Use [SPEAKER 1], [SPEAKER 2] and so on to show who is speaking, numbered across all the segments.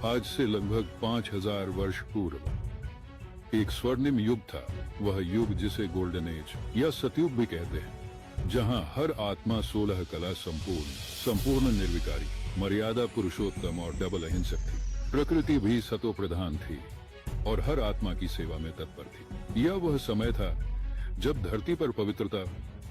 [SPEAKER 1] आज से लगभग 5000 वर्ष पूर्व एक स्वर्णिम युग था। वह युग जिसे गोल्डन एज या सतयुग भी कहते हैं, जहां हर आत्मा 16 कला संपूर्ण निर्विकारी, मर्यादा पुरुषोत्तम और डबल अहिंसक थी। प्रकृति भी सतो प्रधान थी और हर आत्मा की सेवा में तत्पर थी। यह वह समय था जब धरती पर पवित्रता,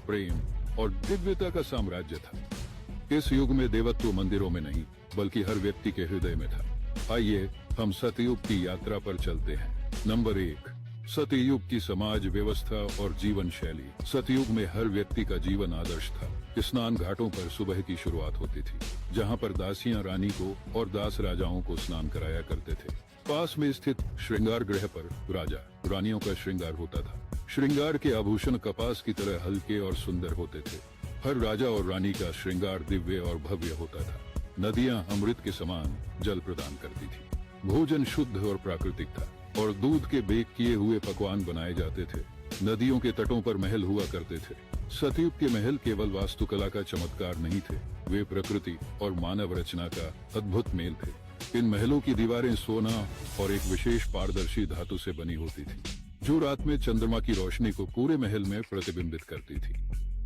[SPEAKER 1] प्रेम और दिव्यता का साम्राज्य था। इस युग में देवत्व मंदिरों में नहीं, बल्कि हर व्यक्ति के हृदय में था। आइए हम सतयुग की यात्रा पर चलते हैं। नंबर 1, सतयुग की समाज व्यवस्था और जीवन शैली। सतयुग में हर व्यक्ति का जीवन आदर्श था। स्नान घाटों पर सुबह की शुरुआत होती थी, जहां पर दासियां रानी को और दास राजाओं को स्नान कराया करते थे। पास में स्थित श्रृंगार गृह पर राजा रानियों का श्रृंगार होता था। श्रृंगार के आभूषण कपास की तरह हल्के और सुंदर होते थे। हर राजा और रानी का श्रृंगार दिव्य और भव्य होता था। नदियां अमृत के समान जल प्रदान करती थी। भोजन शुद्ध और प्राकृतिक था और दूध के बेक किए हुए पकवान बनाए जाते थे। नदियों के तटों पर महल हुआ करते थे। सतयुग के महल केवल वास्तुकला का चमत्कार नहीं थे, वे प्रकृति और मानव रचना का अद्भुत मेल थे। इन महलों की दीवारें सोना और एक विशेष पारदर्शी धातु से बनी होती थी, जो रात में चंद्रमा की रोशनी को पूरे महल में प्रतिबिंबित करती थी।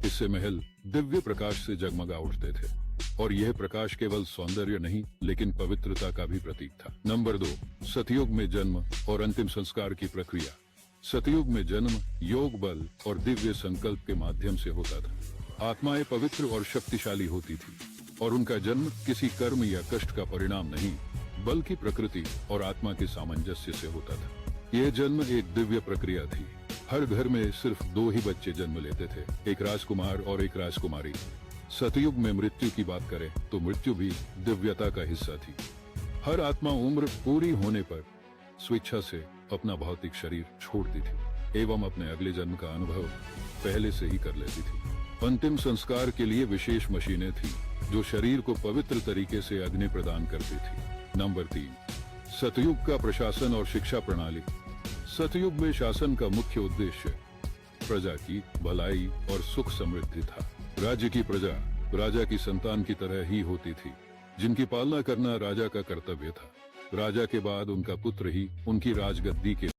[SPEAKER 1] इससे महल दिव्य प्रकाश से जगमगा उठते थे और यह प्रकाश केवल सौंदर्य नहीं, लेकिन पवित्रता का भी प्रतीक था। नंबर 2, सतयुग में जन्म और अंतिम संस्कार की प्रक्रिया। सतयुग में जन्म योग बल और दिव्य संकल्प के माध्यम से होता था। आत्माएं पवित्र और शक्तिशाली होती थी और उनका जन्म किसी कर्म या कष्ट का परिणाम नहीं, बल्कि प्रकृति और आत्मा के सामंजस्य से होता था। यह जन्म एक दिव्य प्रक्रिया थी। हर घर में सिर्फ 2 ही बच्चे जन्म लेते थे, एक राजकुमार और एक राजकुमारी। सतयुग में मृत्यु की बात करें तो मृत्यु भी दिव्यता का हिस्सा थी। हर आत्मा उम्र पूरी होने पर स्वेच्छा से अपना भौतिक शरीर छोड़ती थी एवं अपने अगले जन्म का अनुभव पहले से ही कर लेती थी। अंतिम संस्कार के लिए विशेष मशीनें थी, जो शरीर को पवित्र तरीके से अग्नि प्रदान करती थी। नंबर 3, सतयुग का प्रशासन और शिक्षा प्रणाली। सतयुग में शासन का मुख्य उद्देश्य प्रजा की भलाई और सुख समृद्धि था। राज्य की प्रजा राजा की संतान की तरह ही होती थी, जिनकी पालना करना राजा का कर्तव्य था। राजा के बाद उनका पुत्र ही उनकी राजगद्दी के